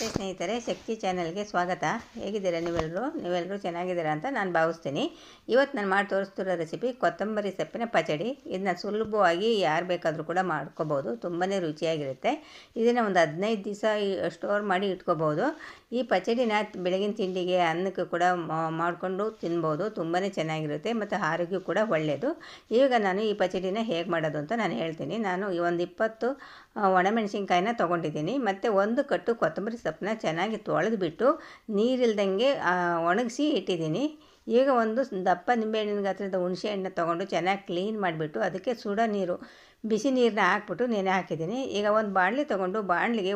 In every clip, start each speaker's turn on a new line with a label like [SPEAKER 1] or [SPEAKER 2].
[SPEAKER 1] ನಮಸ್ತೆ ಸ್ನೇಹಿತರೆ, ಶಕ್ತಿ ಚಾನಲ್ಗೆ ಸ್ವಾಗತ. ಹೇಗಿದ್ದೀರಾ ನೀವೆಲ್ಲರೂ ಚೆನ್ನಾಗಿದ್ದೀರಾ ಅಂತ ನಾನು ಭಾವಿಸ್ತೀನಿ. ಇವತ್ತು ನಾನು ಮಾಡಿ ತೋರಿಸ್ತಿರೋ ರೆಸಿಪಿ ಕೊತ್ತಂಬರಿ ಸೊಪ್ಪಿನ ಪಚಡಿ. ಇದನ್ನ ಸುಲಭವಾಗಿ ಯಾರು ಬೇಕಾದರೂ ಕೂಡ ಮಾಡ್ಕೋಬೋದು. ತುಂಬಾ ರುಚಿಯಾಗಿರುತ್ತೆ. ಇದನ್ನು ಒಂದು 15 ದಿವಸ ಸ್ಟೋರ್ ಮಾಡಿ ಇಟ್ಕೋಬೋದು. ಈ ಪಚಡಿನ ಬೆಳಗಿನ ತಿಂಡಿಗೆ ಅನ್ನಕ್ಕೆ ಕೂಡ ಮಾಡಿಕೊಂಡು ತಿನ್ಬೋದು. ತುಂಬಾ ಚೆನ್ನಾಗಿರುತ್ತೆ ಮತ್ತು ಆರೋಗ್ಯ ಕೂಡ ಒಳ್ಳೆಯದು. ಈಗ ನಾನು ಈ ಪಚಡಿನ ಹೇಗೆ ಮಾಡೋದು ಅಂತ ನಾನು ಹೇಳ್ತೀನಿ. ನಾನು ಒಂದು 20 ಒಣಮೆಣಸಿನ್ಕಾಯಿನ ತೊಗೊಂಡಿದ್ದೀನಿ ಮತ್ತು 1 ಕಟ್ಟು ಕೊತ್ತಂಬರಿ ಸೊಪ್ಪನ್ನ ಚೆನ್ನಾಗಿ ತೊಳೆದುಬಿಟ್ಟು ನೀರಿಲ್ದಂಗೆ ಒಣಗಿಸಿ ಇಟ್ಟಿದ್ದೀನಿ. ಈಗ ಒಂದು ದಪ್ಪ ನಿಂಬೆಹಣ್ಣಿನ ಗಾತ್ರದ ಹುಣಸೆ ಹಣ್ಣು ತೊಗೊಂಡು ಚೆನ್ನಾಗಿ ಕ್ಲೀನ್ ಮಾಡಿಬಿಟ್ಟು ಅದಕ್ಕೆ ಬಿಸಿ ನೀರನ್ನ ಹಾಕ್ಬಿಟ್ಟು ನೆನೆ ಹಾಕಿದ್ದೀನಿ. ಈಗ ಒಂದು ಬಾಣಲೆ ತೊಗೊಂಡು ಬಾಣಲಿಗೆ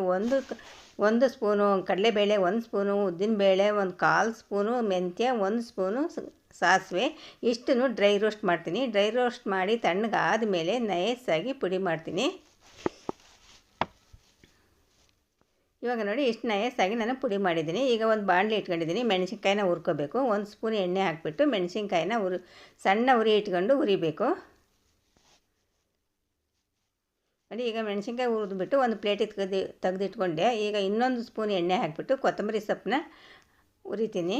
[SPEAKER 1] ಒಂದು ಸ್ಪೂನು ಕಡಲೆಬೇಳೆ, 1 ಸ್ಪೂನು ಉದ್ದಿನಬೇಳೆ, 1/4 ಸ್ಪೂನು ಮೆಂತ್ಯ, 1 ಸ್ಪೂನು ಸಾಸಿವೆ ಇಷ್ಟನ್ನು ಡ್ರೈ ರೋಸ್ಟ್ ಮಾಡ್ತೀನಿ. ಡ್ರೈ ರೋಸ್ಟ್ ಮಾಡಿ ತಣ್ಣಗಾದ ಮೇಲೆ ನೈಸಾಗಿ ಪುಡಿ ಮಾಡ್ತೀನಿ. ಇವಾಗ ನೋಡಿ ಇಷ್ಟು ನೈಸಾಗಿ ನಾನು ಪುಡಿ ಮಾಡಿದ್ದೀನಿ. ಈಗ ಒಂದು ಬಾಣಲೆ ಇಟ್ಕೊಂಡಿದ್ದೀನಿ. ಮೆಣಸಿನ್ಕಾಯಿನ ಹುರ್ಕೋಬೇಕು. 1 ಸ್ಪೂನ್ ಎಣ್ಣೆ ಹಾಕಿಬಿಟ್ಟು ಮೆಣಸಿನ್ಕಾಯಿನ ಸಣ್ಣ ಉರಿ ಇಟ್ಕೊಂಡು ಹುರಿಬೇಕು. ನೋಡಿ ಈಗ ಮೆಣಸಿನ್ಕಾಯಿ ಹುರಿದ್ಬಿಟ್ಟು ಒಂದು ಪ್ಲೇಟಿಗೆ ತೆಗೆದಿಟ್ಕೊಂಡೆ. ಈಗ ಇನ್ನೊಂದು ಸ್ಪೂನ್ ಎಣ್ಣೆ ಹಾಕಿಬಿಟ್ಟು ಕೊತ್ತಂಬರಿ ಸೊಪ್ಪನ್ನ ಹುರಿತೀನಿ.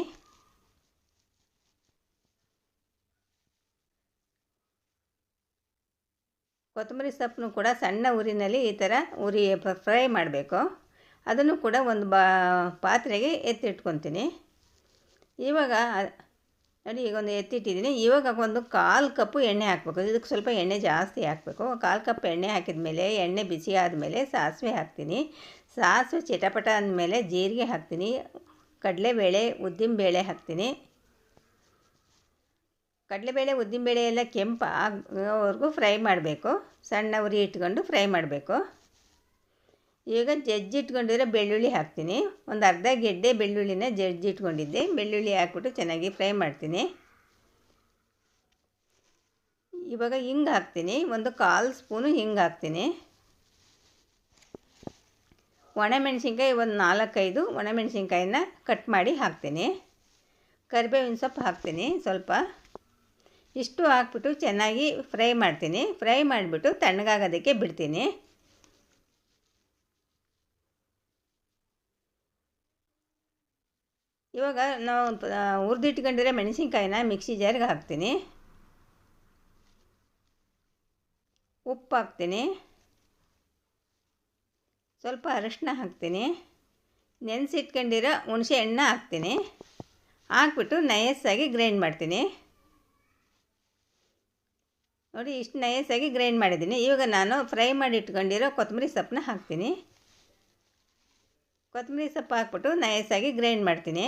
[SPEAKER 1] ಕೊತ್ತಂಬರಿ ಸೊಪ್ಪನ್ನು ಕೂಡ ಸಣ್ಣ ಉರಿನಲ್ಲಿ ಈ ಥರ ಫ್ರೈ ಮಾಡಬೇಕು. ಅದನ್ನು ಕೂಡ ಒಂದು ಪಾತ್ರೆಗೆ ಎತ್ತಿಟ್ಕೊತೀನಿ. ಇವಾಗ ನೋಡಿ ಈಗ ಒಂದು ಎತ್ತಿಟ್ಟಿದ್ದೀನಿ. ಇವಾಗ ಒಂದು 1/4 ಕಪ್ಪು ಎಣ್ಣೆ ಹಾಕಬೇಕು. ಇದಕ್ಕೆ ಸ್ವಲ್ಪ ಎಣ್ಣೆ ಜಾಸ್ತಿ ಹಾಕಬೇಕು. 1/4 ಕಪ್ ಎಣ್ಣೆ ಹಾಕಿದ ಮೇಲೆ ಎಣ್ಣೆ ಬಿಸಿ ಆದಮೇಲೆ ಸಾಸಿವೆ ಹಾಕ್ತೀನಿ. ಸಾಸಿವೆ ಚಿಟಪಟ ಅಂದಮೇಲೆ ಜೀರಿಗೆ ಹಾಕ್ತೀನಿ. ಕಡಲೆಬೇಳೆ, ಉದ್ದಿನಬೇಳೆ ಹಾಕ್ತೀನಿ. ಕಡಲೆಬೇಳೆ ಉದ್ದಿನಬೇಳೆ ಎಲ್ಲ ಕೆಂಪು ಆಗೋವರೆಗೂ ಫ್ರೈ ಮಾಡಬೇಕು. ಸಣ್ಣ ಉರಿ ಇಟ್ಕೊಂಡು ಫ್ರೈ ಮಾಡಬೇಕು. ಈಗ ಜಜ್ಜಿಟ್ಕೊಂಡಿರೋ ಬೆಳ್ಳುಳ್ಳಿ ಹಾಕ್ತೀನಿ. ಒಂದು ಅರ್ಧ ಗೆಡ್ಡೆ ಬೆಳ್ಳುಳ್ಳಿನ ಜಜ್ಜಿಟ್ಕೊಂಡಿದ್ದೆ. ಬೆಳ್ಳುಳ್ಳಿ ಹಾಕ್ಬಿಟ್ಟು ಚೆನ್ನಾಗಿ ಫ್ರೈ ಮಾಡ್ತೀನಿ. ಇವಾಗ ಹಿಂಗೆ ಹಾಕ್ತೀನಿ. ಒಂದು 1/4 ಸ್ಪೂನು ಹಿಂಗೆ ಹಾಕ್ತೀನಿ. ಒಣಮೆಣಸಿನ್ಕಾಯಿ ಒಂದು 4-5 ಒಣಮೆಣಸಿನ್ಕಾಯಿನ ಕಟ್ ಮಾಡಿ ಹಾಕ್ತೀನಿ. ಕರಿಬೇವಿನ ಸೊಪ್ಪು ಹಾಕ್ತೀನಿ ಸ್ವಲ್ಪ. ಇಷ್ಟು ಹಾಕ್ಬಿಟ್ಟು ಚೆನ್ನಾಗಿ ಫ್ರೈ ಮಾಡ್ತೀನಿ. ಫ್ರೈ ಮಾಡಿಬಿಟ್ಟು ತಣ್ಣಗಾಗೋದಕ್ಕೆ ಬಿಡ್ತೀನಿ. ಇವಾಗ ನಾವು ಹುರಿದಿಟ್ಕೊಂಡಿರೋ ಮೆಣಸಿನ್ಕಾಯಿನ ಮಿಕ್ಸಿ ಜಾರಿಗೆ ಹಾಕ್ತೀನಿ. ಉಪ್ಪು ಹಾಕ್ತೀನಿ. ಸ್ವಲ್ಪ ಅರಿಶಿನ ಹಾಕ್ತೀನಿ. ನೆನೆಸಿಟ್ಕೊಂಡಿರೋ ಹುಣಸೆ ಹಣ್ಣು ಹಾಕ್ತೀನಿ. ಹಾಕ್ಬಿಟ್ಟು ನೈಸಾಗಿ ಗ್ರೈಂಡ್ ಮಾಡ್ತೀನಿ. ನೋಡಿ ಇಷ್ಟು ನೈಸಾಗಿ ಗ್ರೈಂಡ್ ಮಾಡಿದ್ದೀನಿ. ಇವಾಗ ನಾನು ಫ್ರೈ ಮಾಡಿ ಇಟ್ಕೊಂಡಿರೋ ಕೊತ್ತಂಬರಿ ಸೊಪ್ಪನ್ನ ಹಾಕ್ತೀನಿ. ಕೊತ್ತಂಬರಿ ಸೊಪ್ಪು ಹಾಕ್ಬಿಟ್ಟು ನೈಸಾಗಿ ಗ್ರೈಂಡ್ ಮಾಡ್ತೀನಿ.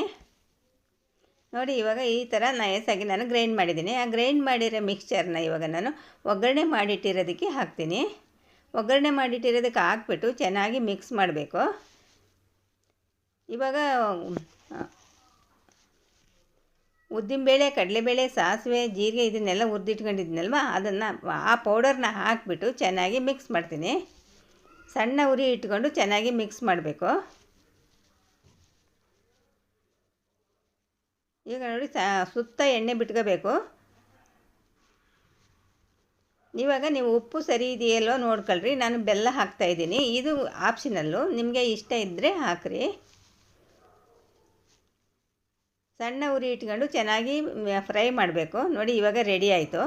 [SPEAKER 1] ನೋಡಿ ಇವಾಗ ಈ ಥರ ನೈಸಾಗಿ ನಾನು ಗ್ರೈಂಡ್ ಮಾಡಿದ್ದೀನಿ. ಆ ಗ್ರೈಂಡ್ ಮಾಡಿರೋ ಮಿಕ್ಸ್ಚರ್ನ ಇವಾಗ ನಾನು ಒಗ್ಗರಣೆ ಮಾಡಿಟ್ಟಿರೋದಕ್ಕೆ ಹಾಕ್ತೀನಿ. ಒಗ್ಗರಣೆ ಮಾಡಿಟ್ಟಿರೋದಕ್ಕೆ ಹಾಕ್ಬಿಟ್ಟು ಚೆನ್ನಾಗಿ ಮಿಕ್ಸ್ ಮಾಡಬೇಕು. ಇವಾಗ ಉದ್ದಿನಬೇಳೆ, ಕಡಲೆಬೇಳೆ, ಸಾಸಿವೆ, ಜೀರಿಗೆ ಇದನ್ನೆಲ್ಲ ಹುರಿದಿಟ್ಕೊಂಡಿದ್ನಲ್ವ ಅದನ್ನು ಆ ಪೌಡರ್ನ ಹಾಕಿಬಿಟ್ಟು ಚೆನ್ನಾಗಿ ಮಿಕ್ಸ್ ಮಾಡ್ತೀನಿ. ಸಣ್ಣ ಉರಿ ಇಟ್ಕೊಂಡು ಚೆನ್ನಾಗಿ ಮಿಕ್ಸ್ ಮಾಡಬೇಕು. ಈಗ ನೋಡಿ ಸುತ್ತ ಎಣ್ಣೆ ಬಿಟ್ಕೋಬೇಕು. ಇವಾಗ ನೀವು ಉಪ್ಪು ಸರಿ ಇದೆಯಲ್ಲೋ ನೋಡ್ಕೊಳ್ರಿ. ನಾನು ಬೆಲ್ಲ ಹಾಕ್ತಾಯಿದ್ದೀನಿ. ಇದು ಆಪ್ಷನಲ್ಲು, ನಿಮಗೆ ಇಷ್ಟ ಇದ್ದರೆ ಹಾಕ್ರಿ. ಸಣ್ಣ ಉರಿ ಇಟ್ಕೊಂಡು ಚೆನ್ನಾಗಿ ಫ್ರೈ ಮಾಡಬೇಕು. ನೋಡಿ ಇವಾಗ ರೆಡಿ ಆಯಿತು.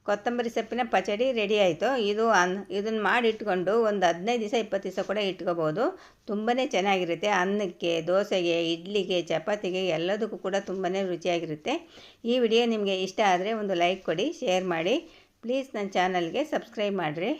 [SPEAKER 1] ಕೊತ್ತಂಬರಿ ಸೊಪ್ಪಿನ ಪಚಡಿ ರೆಡಿ ಆಯಿತು. ಇದನ್ನು ಮಾಡಿ ಇಟ್ಕೊಂಡು ಒಂದು 15 ದಿವಸ 20 ದಿವಸ ಕೂಡ ಇಟ್ಕೋಬೋದು. ತುಂಬಾ ಚೆನ್ನಾಗಿರುತ್ತೆ. ಅನ್ನಕ್ಕೆ, ದೋಸೆಗೆ, ಇಡ್ಲಿಗೆ, ಚಪಾತಿಗೆ ಎಲ್ಲದಕ್ಕೂ ಕೂಡ ತುಂಬಾ ರುಚಿಯಾಗಿರುತ್ತೆ. ಈ ವಿಡಿಯೋ ನಿಮಗೆ ಇಷ್ಟ ಆದರೆ ಒಂದು ಲೈಕ್ ಕೊಡಿ, ಶೇರ್ ಮಾಡಿ. ಪ್ಲೀಸ್ ನನ್ನ ಚಾನಲ್ಗೆ ಸಬ್ಸ್ಕ್ರೈಬ್ ಮಾಡಿರಿ.